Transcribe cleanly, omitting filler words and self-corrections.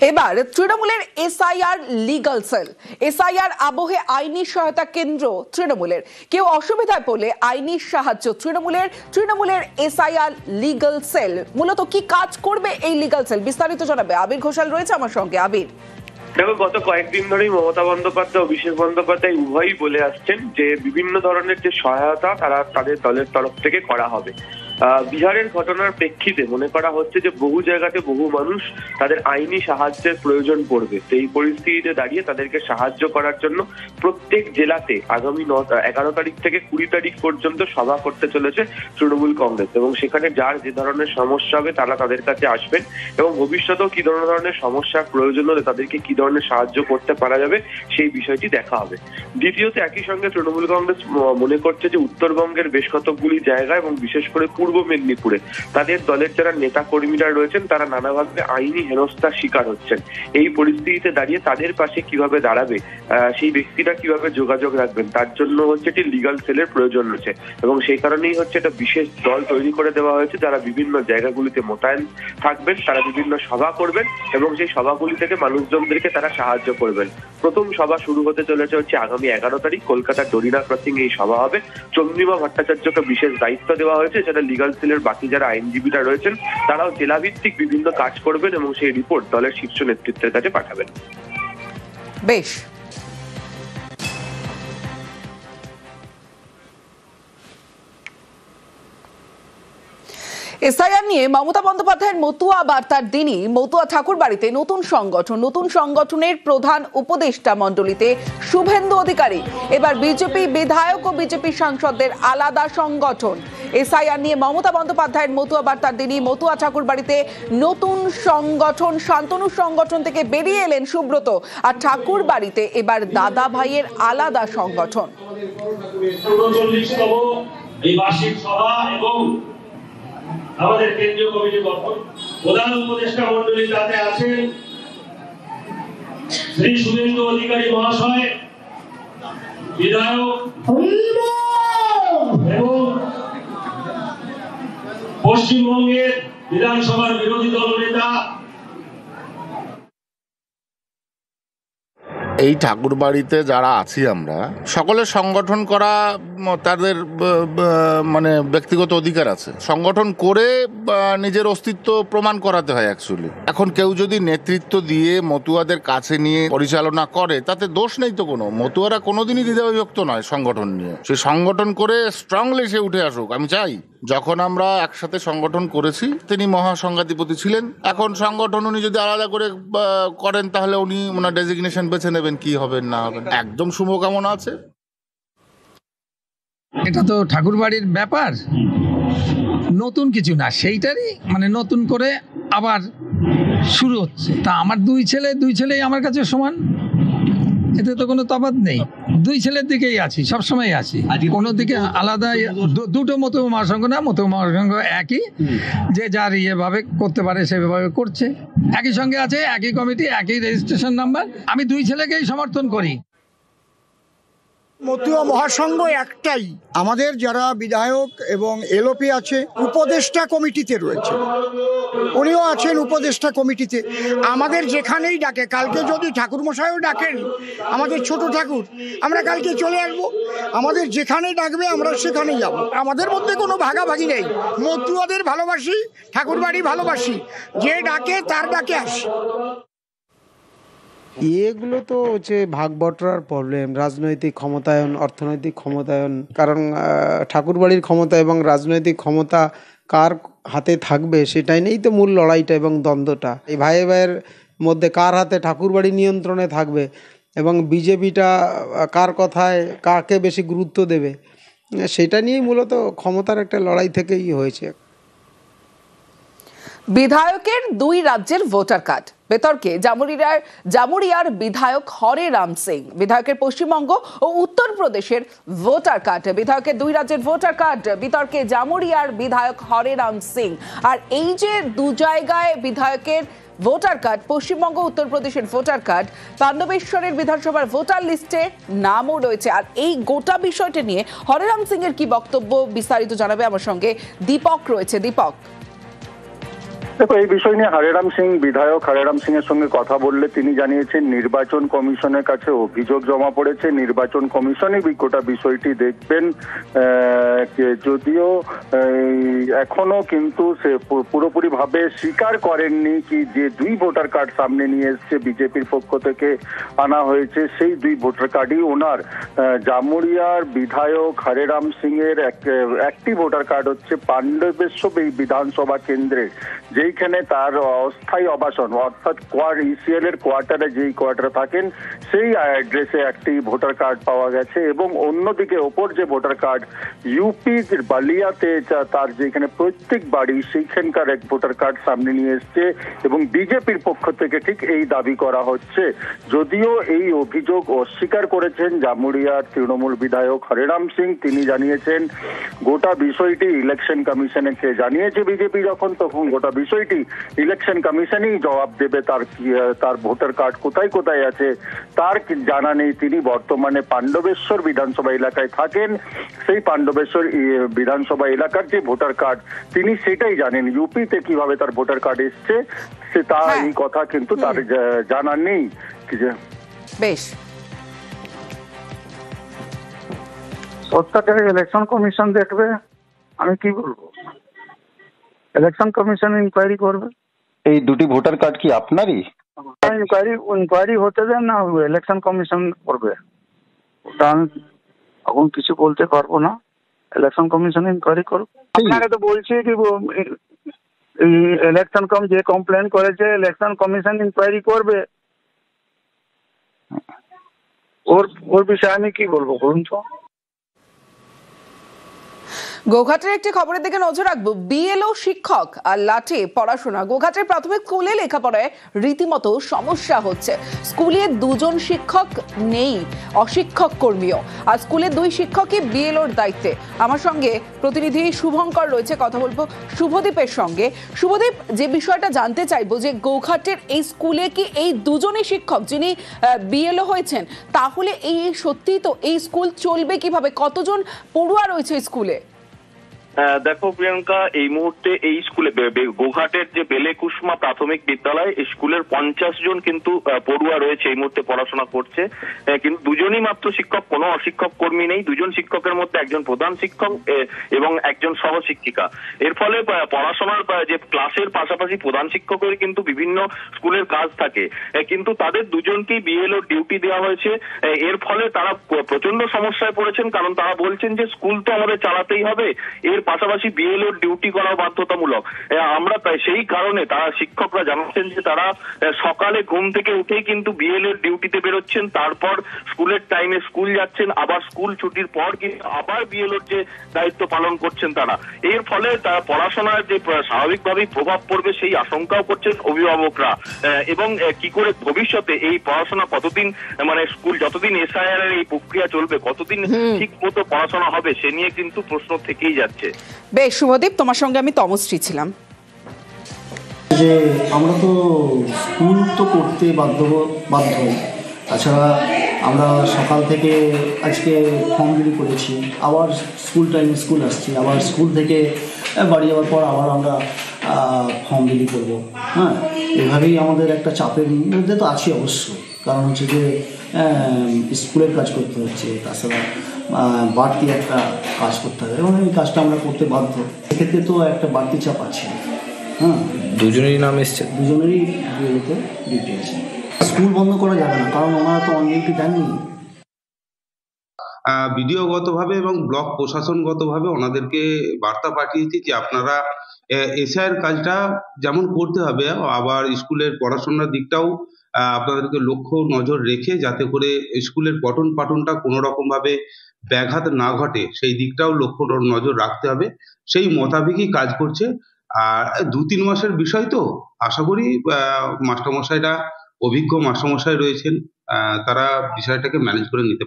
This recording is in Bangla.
এবার তৃণমূলের এসআইআর লিগাল সেল। এসআইআর আবহে আইনি সহায়তা কেন্দ্র তৃণমূলের। কেউ অসুবিধায় পড়লে আইনি সাহায্য তৃণমূলের এসআইআর লিগাল সেল। মূলত কি কাজ করবে এই লিগাল সেল, বিস্তারিত জানাবে আবির ঘোষাল রয়েছে আমার সঙ্গে। আবির, দেখো, গত কয়েকদিন ধরেই মমতা বন্দ্যোপাধ্যায়, অভিষেক বন্দ্যোপাধ্যায় উভয়ই বলে আসছেন যে বিভিন্ন ধরনের যে সহায়তা তারা তাদের দলের তরফ থেকে করা হবে। বিহারের ঘটনার প্রেক্ষিতে মনে করা হচ্ছে যে বহু জায়গাতে বহু মানুষ তাদের আইনি সাহায্যের প্রয়োজন পড়বে। সেই পরিস্থিতিতে দাঁড়িয়ে তাদেরকে সাহায্য করার জন্য প্রত্যেক জেলাতে আগামী 11 তারিখ থেকে 20 তারিখ পর্যন্ত সভা করতে চলেছে তৃণমূল কংগ্রেস, এবং সেখানে যার যে ধরনের সমস্যা হবে তারা তাদের কাছে আসবেন এবং ভবিষ্যতেও কি ধরনের সমস্যার প্রয়োজন হলে তাদেরকে কি ধরনের সাহায্য করতে পারা যাবে সেই বিষয়টি দেখা হবে। দ্বিতীয়ত, একই সঙ্গে তৃণমূল কংগ্রেস মনে করছে যে উত্তরবঙ্গের বেশ কতকগুলি জায়গা এবং বিশেষ করে পূর্ব মেদিনীপুরে তাদের দলের যারা নেতা কর্মীরা রয়েছেন তারা নানাভাবে আইনি হেনস্থার শিকার হচ্ছেন। এই পরিস্থিতিতে দাঁড়িয়ে তাদের পাশে কিভাবে দাঁড়াবে, সেই ব্যক্তিরা কিভাবে যোগাযোগ রাখবেন, তার জন্য হচ্ছে একটি লিগাল সেলের প্রয়োজন রয়েছে এবং সেই কারণেই হচ্ছে একটা বিশেষ দল তৈরি করে দেওয়া হয়েছে যারা বিভিন্ন জায়গাগুলিতে মোতায়েন থাকবেন, তারা বিভিন্ন সভা করবেন এবং সেই সভাগুলি থেকে মানুষজনদেরকে তারা সাহায্য করবেন। প্রথম সভা শুরু হতে চলেছে হচ্ছে আগামী 11 তারিখ কলকাতার ডরিনা ক্রসিং। এই সভা হবে। চন্দ্রিমা ভট্টাচার্যকে বিশেষ দায়িত্ব দেওয়া হয়েছে, যেটা লিগাল সেলের বাকি যারা আইনজীবীরা রয়েছেন তারাও জেলাভিত্তিক বিভিন্ন কাজ করবেন এবং সেই রিপোর্ট দলের শীর্ষ নেতৃত্বের কাছে পাঠাবেন। বেশ, এসআইআর নিয়ে মমতা বন্দ্যোপাধ্যায়ের মতুয়া বার্তার দিনই মতুয়া ঠাকুরবাড়িতে নতুন সংগঠনের প্রধান উপদেষ্টা মণ্ডলীতে শুভেন্দু অধিকারী। এবার বিজেপি বিধায়ক ও বিজেপি সাংসদদের আলাদা সংগঠন। এসআইআর নিয়ে মমতা বন্দ্যোপাধ্যায়ের মতুয়া বার্তার দিনই মতুয়া ঠাকুরবাড়িতে নতুন সংগঠন, শান্তনু সংগঠন থেকে বেরিয়ে এলেন সুব্রত। আর ঠাকুরবাড়িতে এবার দাদা ভাইয়ের আলাদা সংগঠন। আমাদের কেন্দ্রীয় কমিটি গঠন, প্রধান উপদেষ্টা মণ্ডলী তাতে আছেন শ্রী শুভেন্দু অধিকারী মহাশয়, বিধায়ক এবং পশ্চিমবঙ্গের বিধানসভার বিরোধী দলনেতা। এই ঠাকুর বাড়িতে যারা আছি আমরা সকলের সংগঠন করা তাদের মানে ব্যক্তিগত অধিকার আছে। সংগঠন করে নিজের অস্তিত্ব প্রমাণ করাতে হয় অ্যাকচুয়ালি। এখন কেউ যদি নেতৃত্ব দিয়ে মতুয়াদের কাছে নিয়ে পরিচালনা করে তাতে দোষ নেই তো কোনো। মতুয়ারা কোনোদিনই দ্বিধাবিভক্ত নয় সংগঠন নিয়ে। সে সংগঠন করে স্ট্রংলি সে উঠে আসুক। আমি চাই, যখন আমরা একসাথে সংগঠন করেছি তিনি মহাসংঘাধিপতি ছিলেন। এখন সংগঠন উনি যদি আলাদা করে করেন তাহলে উনি ওনার ডেজিগনেশন বেছে নেবেন, কি হবেন না হবেন। একদম শুভকামনা আছে। এটা তো ঠাকুরবাড়ির ব্যাপার, নতুন কিছু না, সেইটারই মানে নতুন করে আবার শুরু হচ্ছে। তা আমার দুই ছেলেই আমার কাছে সমান, এতে তো কোনো তফাৎ নেই। দুই ছেলের দিকেই আছি, সবসময় আছি। কোনো দিকে আলাদা দুটো মতো মহাসংঘ না, মতো মহাসংঘ একই, যে যার ইয়েভাবে করতে পারে সেভাবে করছে। একই সঙ্গে আছে, একই কমিটি, একই রেজিস্ট্রেশন নাম্বার। আমি দুই ছেলেকেই সমর্থন করি। মতুয়া মহাসংঘ একটাই। আমাদের যারা বিধায়ক এবং এলওপি আছে উপদেষ্টা কমিটিতে রয়েছে, উনিও আছেন উপদেষ্টা কমিটিতে। আমাদের যেখানেই ডাকে, কালকে যদি ঠাকুর মশাইও ডাকেন আমাদের ছোট ঠাকুর, আমরা কালকে চলে আসবো। আমাদের যেখানে ডাকবে আমরা সেখানেই যাব। আমাদের মধ্যে কোনো ভাগাভাগি নেই। মতুয়াদের ভালোবাসি, ঠাকুরবাড়ি ভালোবাসি, যে ডাকে তার ডাকে আসি। এগুলো তো হচ্ছে ভাগ বটরার প্রবলেম, রাজনৈতিক ক্ষমতায়ন, অর্থনৈতিক ক্ষমতায়ন। কারণ ঠাকুরবাড়ির ক্ষমতা এবং রাজনৈতিক ক্ষমতা কার হাতে থাকবে সেটাই নেই তো মূল লড়াইটা এবং দ্বন্দ্বটা। এই ভাইয়ের মধ্যে কার হাতে ঠাকুরবাড়ি নিয়ন্ত্রণে থাকবে এবং বিজেপিটা কার কথায় কাকে বেশি গুরুত্ব দেবে, সেটা নিয়েই মূলত ক্ষমতার একটা লড়াই থেকেই হয়েছে। বিধায়কের দুই রাজ্যের ভোটার কার্ড বিতর্কে জামুরিয়ার বিধায়ক হরে রাম সিং। বিধায়কের পশ্চিমবঙ্গ ও উত্তরপ্রদেশের ভোটার কার্ড, বিধায়কের দুই রাজ্যের ভোটার কার্ড বিতর্কে জামুরিয়ার বিধায়ক হরে রাম সিং। আর এই যে দু জায়গায় বিধায়কের ভোটার কার্ড, পশ্চিমবঙ্গ উত্তরপ্রদেশের ভোটার কার্ড, তাণ্ডবেশ্বরের বিধানসভার ভোটার লিস্টে নামও রয়েছে। আর এই গোটা বিষয়টি নিয়ে হরেরাম সিং এর কি বক্তব্য, বিস্তারিত জানাবে আমার সঙ্গে দীপক রয়েছে। দীপক, দেখো, এই বিষয় নিয়ে বিধায়ক হারেরাম সিং এর সঙ্গে কথা বললে তিনি জানিয়েছেন নির্বাচন কমিশনের কাছে অভিযোগ জমা পড়েছে, নির্বাচন কমিশনই গোটা বিষয়টি দেখবেন। যদিও এখনো কিন্তু সে পুরোপুরি ভাবে স্বীকার করেননি কি যে 2 ভোটার কার্ড সামনে নিয়ে এসছে বিজেপির পক্ষ থেকে আনা হয়েছে, সেই 2 ভোটার কার্ডই ওনার। জামুরিয়ার বিধায়ক হারেরাম সিং এর একটি ভোটার কার্ড হচ্ছে পাণ্ডবেশ্বর বিধানসভা কেন্দ্রে, যেইখানে তার অস্থায়ী আবাসন অর্থাৎ ইসিএল এর কোয়ার্টারে যেই কোয়ার্টারে থাকেন সেই অ্যাড্রেসে একটি ভোটার কার্ড পাওয়া গেছে। এবং অন্যদিকে ওপর যে ভোটার কার্ড ইউপি বালিয়াতে তার যেখানে প্রত্যেক বাড়ি সেইখানকার এক ভোটার কার্ড সামনে নিয়ে এসছে এবং বিজেপির পক্ষ থেকে ঠিক এই দাবি করা হচ্ছে। যদিও এই অভিযোগ অস্বীকার করেছেন জামুরিয়ার তৃণমূল বিধায়ক হারেরাম সিং। তিনি জানিয়েছেন গোটা বিষয়টি ইলেকশন কমিশনকে জানিয়েছে বিজেপি যখন, তখন গোটা বিষয়টি ইলেকশন কমিশনই জবাব দেবে। তার ভোটার কার্ড কোথায় কোথায় আছে তার জানা নেই। তিনি বর্তমানে পাণ্ডবেশ্বর বিধানসভা এলাকায় থাকেন, সেই পাণ্ডবেশ্বর বিধানসভা এলাকার যে ভোটার কার্ড তিনি সেটাই জানেন। ইউপিতে কিভাবে তার ভোটার কার্ড এসছে এই কথা কিন্তু তার জানা নেই। বেশ, সত্যাটাকে ইলেকশন কমিশন দেখবে, আমি কি বলবো। ইলেকশন কমিশন ইনকোয়ারি করবে। এই 2টি ভোটার কার্ড কি আপনারই? ইনকোয়ারি হতে দেন না, ইলেকশন কমিশন করবে। ওটা আমি এখন কিছু বলতে পারবো না। ইলেকশন কমিশন ইনকোয়ারি করবে। আপনাকে তো বলছি কি ইলেকশন যে কমপ্লেন করেছে ইলেকশন কমিশন ইনকোয়ারি করবে। ওর বিষয়ে আমি কি বলবো বলুন তো। গোঘাটের একটি খবরের দিকে নজর রাখবো। বিএলও শিক্ষক আর লাঠি পড়াশোনা। গোঘাটের প্রাথমিক স্কুলে লেখাপড়ায় রীতিমতো সমস্যা হচ্ছে। স্কুলে 2 জন শিক্ষক নেই, অশিক্ষক কর্মীও। আর স্কুলে 2 শিক্ষকই বিএলওর দায়িত্বে। আমার সঙ্গে প্রতিনিধি শুভঙ্কর রয়েছে, কথা বলবো শুভদীপের সঙ্গে। শুভদীপ, যে বিষয়টা জানতে চাইবো যে গোঘাটের এই স্কুলে কি এই 2 জনই শিক্ষক যিনি বিএলও হয়েছেন, তাহলে এই সত্যি তো এই স্কুল চলবে কিভাবে? কতজন পড়ুয়া রয়েছে স্কুলে? দেখো প্রিয়াঙ্কা, এই মুহূর্তে এই স্কুলে গোঘাটের যে বেলে কুসমা প্রাথমিক বিদ্যালয়, এই স্কুলের 50 জন কিন্তু পড়ুয়া রয়েছে, এই মুহূর্তে পড়াশোনা করছে। কিন্তু 2 জনই মাত্র শিক্ষক, কোনো অশিক্ষক কর্মী নেই। 2 জন শিক্ষকের মধ্যে একজন প্রধান শিক্ষক এবং একজন সহশিক্ষিকা। এর ফলে পড়াশোনার যে ক্লাসের পাশাপাশি প্রধান শিক্ষকের কিন্তু বিভিন্ন স্কুলের কাজ থাকে, কিন্তু তাদের 2 জনকেই বিএলও ডিউটি দেওয়া হয়েছে। এর ফলে তারা প্রচন্ড সমস্যায় পড়েছেন, কারণ তারা বলছেন যে স্কুল তো আমাদের চালাতেই হবে, এর পাশাপাশি বিএলও ডিউটি করা বাধ্যতামূলক। আমরা সেই কারণে তারা শিক্ষকরা জানাচ্ছেন যে তারা সকালে ঘুম থেকে উঠেই কিন্তু বিএলও ডিউটিতে বেরোচ্ছেন, তারপর স্কুলের টাইমে স্কুল যাচ্ছেন, আবার স্কুল ছুটির পর কিন্তু আবার বিএলওর যে দায়িত্ব পালন করছেন তারা। এর ফলে তারা পড়াশোনার যে স্বাভাবিকভাবেই প্রভাব পড়বে সেই আশঙ্কাও করছেন অভিভাবকরা। এবং কি করে ভবিষ্যতে এই পড়াশোনা কতদিন, মানে স্কুল যতদিন এসআইআর এর এই প্রক্রিয়া চলবে, কতদিন ঠিক মতো পড়াশোনা হবে সে নিয়ে কিন্তু প্রশ্ন থেকেই যাচ্ছে। বেশ শুভদীপ, তোমার সঙ্গে আমি তমশ্রী ছিলাম। যে আমরা তো স্কুল তো করতে বাধ্য। তাছাড়া আমরা সকাল থেকে আজকে ফর্ম বিলি করেছি, আবার স্কুল টাইমে স্কুল আসছি, আবার স্কুল থেকে বাড়ি যাওয়ার পর আবার আমরা ফর্ম বিলি করবো। হ্যাঁ, এভাবেই আমাদের একটা চাপের মধ্যে তো আছি অবশ্যই। কারণ হচ্ছে যে স্কুলের কাজ করতে হচ্ছে, তাছাড়া বাড়তি একটা কাজ করতে হবে এবং এই কাজটা আমরা করতে বাধ্য। সেক্ষেত্রে তো একটা বাড়তি চাপ আছে। হ্যাঁ, 2 জনেরই নাম এসছে, 2 জনেরই বিএলওতে ডিউটি আছে। স্কুল বন্ধ করা যাবে না, কারণ ওনারা তো অন ডিউটি দেননি। বিডিওগতভাবে এবং ব্লক প্রশাসনগতভাবে ওনাদেরকে বার্তা পাঠিয়েছি যে আপনারা এসআইয়ের কাজটা যেমন করতে হবে, আবার স্কুলের পড়াশোনার দিকটাও আপনাদেরকে লক্ষ্য নজর রেখে যাতে করে স্কুলের পঠন পাঠনটা কোনো রকম ভাবে ব্যাঘাত না ঘটে সেই দিকটাও লক্ষ্য নজর রাখতে হবে। সেই মোতাবেকই কাজ করছে। আর 2-3 মাসের বিষয় তো আশা করি মাস্টারমশাইরা, অভিজ্ঞ মাস্টারমশাই রয়েছেন, তারা বিষয়টাকে ম্যানেজ করে নিতে